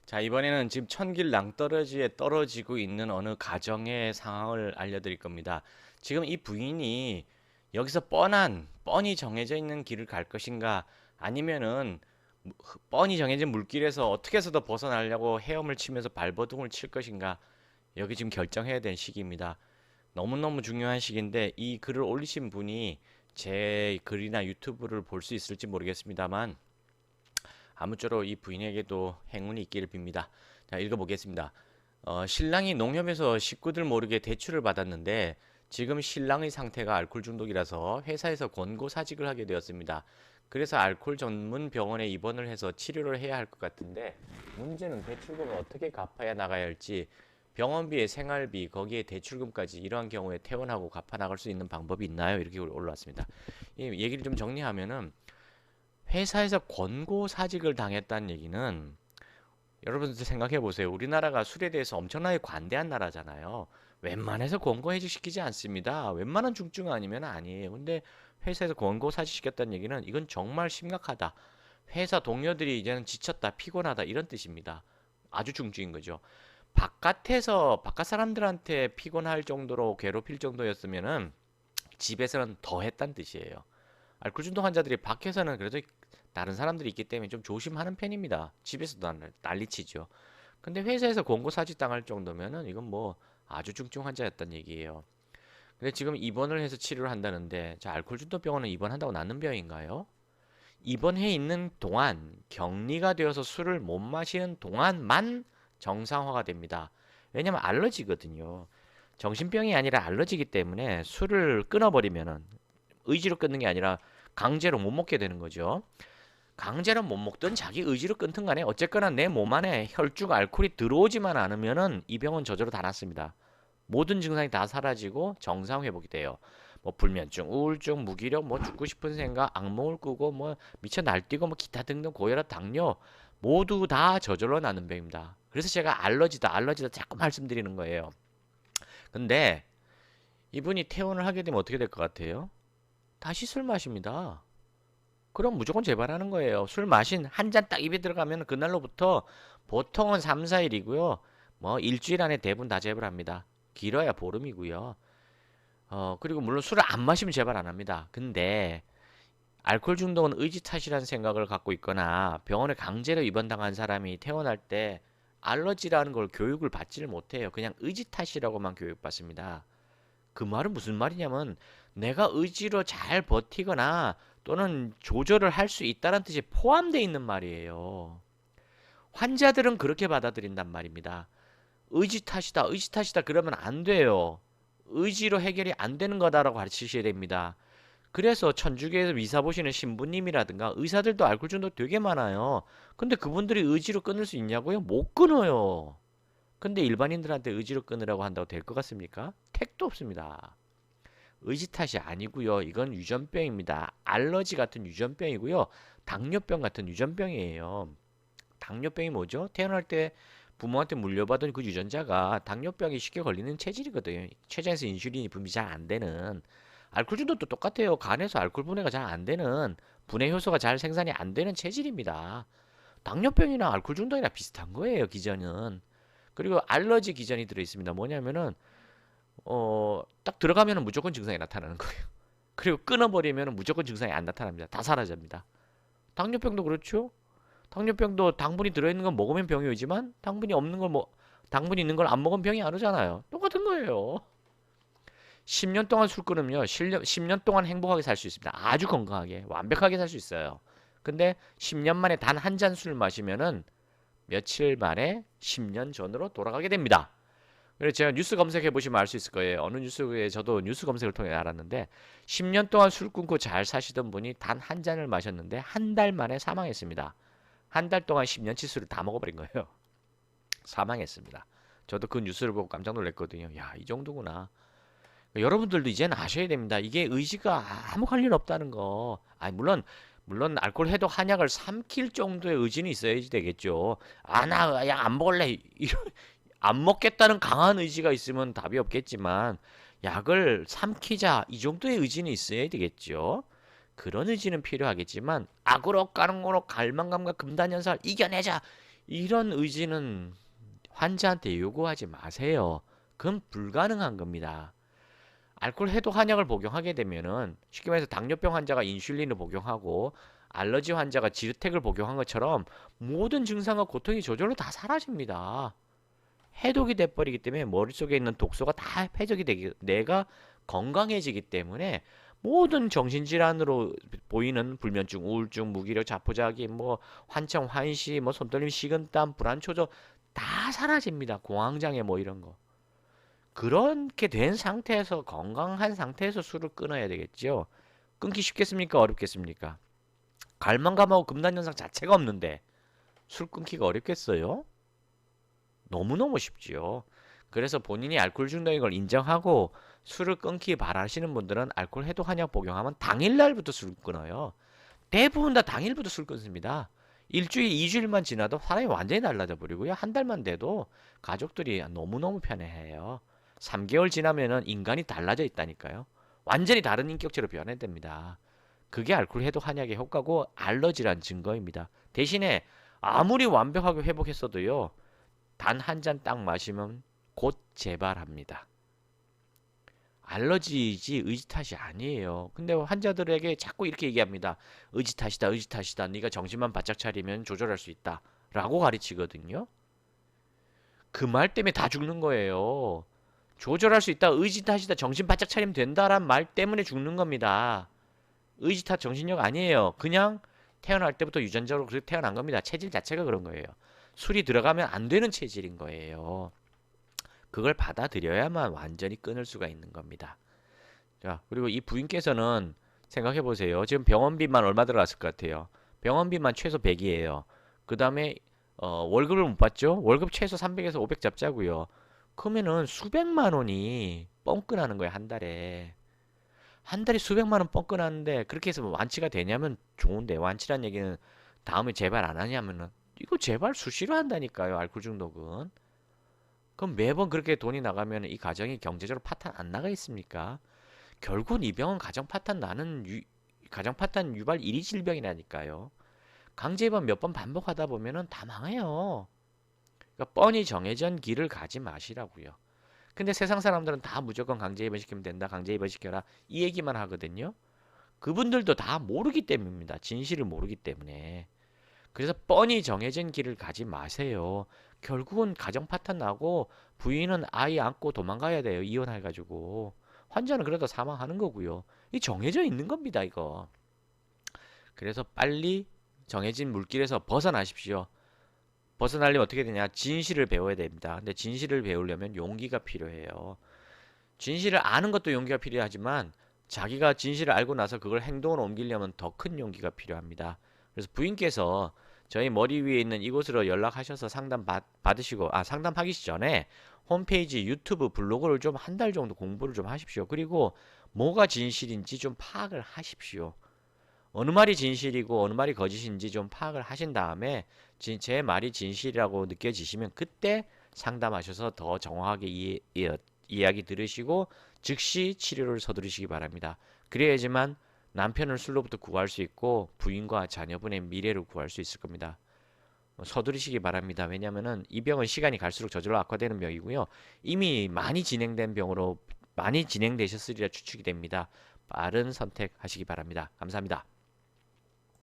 자, 이번에는 지금 천길 낭떠러지에 떨어지고 있는 어느 가정의 상황을 알려드릴 겁니다. 지금 이 부인이 여기서 뻔히 정해져 있는 길을 갈 것인가, 아니면은 뻔히 정해진 물길에서 어떻게 해서든 벗어나려고 헤엄을 치면서 발버둥을 칠 것인가, 여기 지금 결정해야 될 시기입니다. 너무너무 중요한 시기인데, 이 글을 올리신 분이 제 글이나 유튜브를 볼 수 있을지 모르겠습니다만, 아무쪼록 이 부인에게도 행운이 있기를 빕니다. 자, 읽어보겠습니다. 신랑이 농협에서 식구들 모르게 대출을 받았는데 지금 신랑의 상태가 알코올 중독이라서 회사에서 권고사직을 하게 되었습니다. 그래서 알코올 전문 병원에 입원을 해서 치료를 해야 할 것 같은데, 문제는 대출금을 어떻게 갚아야 나가야 할지, 병원비에 생활비, 거기에 대출금까지, 이러한 경우에 퇴원하고 갚아 나갈 수 있는 방법이 있나요? 이렇게 올라왔습니다. 이 얘기를 좀 정리하면은, 회사에서 권고사직을 당했다는 얘기는, 여러분들 생각해 보세요. 우리나라가 술에 대해서 엄청나게 관대한 나라잖아요. 웬만해서 권고해직 시키지 않습니다. 웬만한 중증 아니면 아니에요. 근데 회사에서 권고사직 시켰다는 얘기는 이건 정말 심각하다. 회사 동료들이 이제는 지쳤다, 피곤하다, 이런 뜻입니다. 아주 중증인 거죠. 바깥 사람들한테 피곤할 정도로 괴롭힐 정도였으면은 집에서는 더 했단 뜻이에요. 알코올 중독 환자들이 밖에서는 그래도 다른 사람들이 있기 때문에 좀 조심하는 편입니다. 집에서도 난리치죠. 근데 회사에서 권고사직 당할 정도면은 이건 뭐 아주 중증 환자였단 얘기예요. 근데 지금 입원을 해서 치료를 한다는데, 자, 알코올 중독 병원은 입원한다고 낫는 병인가요? 입원해 있는 동안, 격리가 되어서 술을 못 마시는 동안만 정상화가 됩니다. 왜냐면 알러지거든요. 정신병이 아니라 알러지기 때문에 술을 끊어버리면은, 의지로 끊는 게 아니라 강제로 못 먹게 되는 거죠. 강제로 못 먹든 자기 의지로 끊든 간에 어쨌거나 내 몸 안에 혈중 알코올이 들어오지만 않으면은 이 병은 저절로 다 낫습니다. 모든 증상이 다 사라지고 정상 회복이 돼요. 뭐 불면증, 우울증, 무기력, 뭐 죽고 싶은 생각, 악몽을 꾸고 뭐 미쳐 날뛰고 뭐 기타 등등 고혈압, 당뇨 모두 다 저절로 나는 병입니다. 그래서 제가 알러지다 자꾸 말씀드리는 거예요. 근데 이분이 퇴원을 하게 되면 어떻게 될 것 같아요? 다시 술 마십니다. 그럼 무조건 재발하는 거예요. 술 마신 한 잔 딱 입에 들어가면 그날로부터 보통은 3, 4일이고요. 뭐 일주일 안에 대부분 다 재발합니다. 길어야 보름이고요. 그리고 물론 술을 안 마시면 재발 안 합니다. 근데 알코올 중독은 의지 탓이라는 생각을 갖고 있거나 병원에 강제로 입원당한 사람이 퇴원할 때 알러지라는 걸 교육을 받지를 못해요. 그냥 의지 탓이라고만 교육받습니다. 그 말은 무슨 말이냐면, 내가 의지로 잘 버티거나 또는 조절을 할 수 있다는 뜻이 포함되어 있는 말이에요. 환자들은 그렇게 받아들인단 말입니다. 의지 탓이다 그러면 안 돼요. 의지로 해결이 안 되는 거다라고 가르치셔야 됩니다. 그래서 천주교에서 미사 보시는 신부님이라든가 의사들도 알코올 중독 되게 많아요. 근데 그분들이 의지로 끊을 수 있냐고요? 못 끊어요. 근데 일반인들한테 의지로 끊으라고 한다고 될 것 같습니까? 택도 없습니다. 의지 탓이 아니고요. 이건 유전병입니다. 알러지 같은 유전병이고요. 당뇨병 같은 유전병이에요. 당뇨병이 뭐죠? 태어날 때 부모한테 물려받은 그 유전자가 당뇨병이 쉽게 걸리는 체질이거든요. 췌장에서 인슐린이 분비 잘 안 되는. 알코올 중독도 똑같아요. 간에서 알코올 분해가 잘 안 되는, 분해 효소가 잘 생산이 안 되는 체질입니다. 당뇨병이나 알코올 중독이나 비슷한 거예요, 기전은. 그리고 알러지 기전이 들어 있습니다. 뭐냐면은 딱 들어가면은 무조건 증상이 나타나는 거예요. 그리고 끊어버리면은 무조건 증상이 안 나타납니다. 다 사라집니다. 당뇨병도 그렇죠. 당뇨병도 당분이 들어있는 건 먹으면 병이 오지만 당분이 없는 걸 당분이 있는 걸 안 먹으면 병이 안 오잖아요. 똑같은 거예요. 10년 동안 술 끊으면요, 10년 동안 행복하게 살 수 있습니다. 아주 건강하게 완벽하게 살 수 있어요. 근데 10년 만에 단 한 잔 술 마시면은 며칠 만에 10년 전으로 돌아가게 됩니다. 그래서 제가 뉴스 검색해 보시면 알 수 있을 거예요. 어느 뉴스에 저도 뉴스 검색을 통해 알았는데, 10년 동안 술 끊고 잘 사시던 분이 단 한 잔을 마셨는데 한 달 만에 사망했습니다. 한 달 동안 10년치 술을 다 먹어버린 거예요. 사망했습니다. 저도 그 뉴스를 보고 깜짝 놀랐거든요. 야, 이 정도구나. 여러분들도 이제는 아셔야 됩니다. 이게 의지가 아무 관련 없다는 거. 아니, 물론 알코올 해독 한약을 삼킬 정도의 의지는 있어야지 되겠죠. 아, 나 약 안 먹을래. 안 먹겠다는 강한 의지가 있으면 답이 없겠지만, 약을 삼키자 이 정도의 의지는 있어야 되겠죠. 그런 의지는 필요하겠지만, 악으로 깡으로 갈망감과 금단현상을 이겨내자, 이런 의지는 환자한테 요구하지 마세요. 그건 불가능한 겁니다. 알코올 해독 한약을 복용하게 되면은 쉽게 말해서 당뇨병 환자가 인슐린을 복용하고 알러지 환자가 지르텍을 복용한 것처럼 모든 증상과 고통이 저절로 다 사라집니다. 해독이 돼버리기 때문에 머릿속에 있는 독소가 다 해적이 되기, 내가 건강해지기 때문에 모든 정신질환으로 보이는 불면증, 우울증, 무기력, 자포자기, 뭐 환청, 환시, 뭐 손떨림, 식은땀, 불안, 초조 다 사라집니다. 공황장애 뭐 이런 거. 그렇게 된 상태에서 건강한 상태에서 술을 끊어야 되겠죠. 끊기 쉽겠습니까? 어렵겠습니까? 갈망감하고 금단현상 자체가 없는데 술 끊기가 어렵겠어요? 너무너무 쉽지요. 그래서 본인이 알코올 중독인 걸 인정하고 술을 끊기 바라시는 분들은 알코올 해독 한약 복용하면 당일날부터 술 끊어요. 대부분 다 당일부터 술 끊습니다. 일주일, 2주일만 지나도 사람이 완전히 달라져 버리고요. 한 달만 돼도 가족들이 너무너무 편해해요. 3개월 지나면은 인간이 달라져 있다니까요. 완전히 다른 인격체로 변해됩니다. 그게 알코올 해독 한약의 효과고 알러지란 증거입니다. 대신에 아무리 완벽하게 회복했어도요. 단 한 잔 딱 마시면 곧 재발합니다. 알러지지 의지 탓이 아니에요. 근데 환자들에게 자꾸 이렇게 얘기합니다. 의지 탓이다, 의지 탓이다. 네가 정신만 바짝 차리면 조절할 수 있다. 라고 가르치거든요. 그 말 때문에 다 죽는 거예요. 조절할 수 있다, 의지 탓이다, 정신 바짝 차리면 된다란 말 때문에 죽는 겁니다. 의지 탓, 정신력 아니에요. 그냥 태어날 때부터 유전적으로 그렇게 태어난 겁니다. 체질 자체가 그런 거예요. 술이 들어가면 안 되는 체질인 거예요. 그걸 받아들여야만 완전히 끊을 수가 있는 겁니다. 자, 그리고 이 부인께서는 생각해 보세요. 지금 병원비만 얼마 들어갔을 것 같아요. 병원비만 최소 100이에요. 그 다음에 월급을 못 받죠? 월급 최소 300에서 500 잡자고요. 그러면은 수백만 원이 뻥끗나는 거예요, 한 달에. 한 달에 수백만 원 뻥끗나는데 그렇게 해서 뭐 완치가 되냐면 좋은데, 완치란 얘기는 다음에 재발 안 하냐면은 이거 재발 수시로 한다니까요, 알코올 중독은. 그럼 매번 그렇게 돈이 나가면 이 가정이 경제적으로 파탄 안 나가 있습니까? 결국은 이 병은 가정 파탄 유발 1위 질병이라니까요. 강제입원 몇 번 반복하다 보면은 다 망해요. 그러니까 뻔히 정해진 길을 가지 마시라고요. 근데 세상 사람들은 다 무조건 강제입원 시키면 된다, 강제입원 시켜라 이 얘기만 하거든요. 그분들도 다 모르기 때문입니다. 진실을 모르기 때문에. 그래서 뻔히 정해진 길을 가지 마세요. 결국은 가정 파탄 나고 부인은 아이 안고 도망가야 돼요. 이혼해가지고. 환자는 그래도 사망하는 거고요. 이 정해져 있는 겁니다, 이거. 그래서 빨리 정해진 물길에서 벗어나십시오. 벗어나려면 어떻게 되냐? 진실을 배워야 됩니다. 근데 진실을 배우려면 용기가 필요해요. 진실을 아는 것도 용기가 필요하지만 자기가 진실을 알고 나서 그걸 행동으로 옮기려면 더 큰 용기가 필요합니다. 그래서 부인께서 저희 머리 위에 있는 이곳으로 연락하셔서 받으시고, 상담하기 전에 홈페이지, 유튜브, 블로그를 좀 한 달 정도 공부를 좀 하십시오. 그리고 뭐가 진실인지 좀 파악을 하십시오. 어느 말이 진실이고 어느 말이 거짓인지 좀 파악을 하신 다음에 제 말이 진실이라고 느껴지시면 그때 상담하셔서 더 정확하게 이야기 들으시고 즉시 치료를 서두르시기 바랍니다. 그래야지만 남편을 술로부터 구할 수 있고 부인과 자녀분의 미래를 구할 수 있을 겁니다. 서두르시기 바랍니다. 왜냐하면 이 병은 시간이 갈수록 저절로 악화되는 병이고요. 이미 많이 진행된 병으로 많이 진행되셨으리라 추측이 됩니다. 빠른 선택하시기 바랍니다. 감사합니다.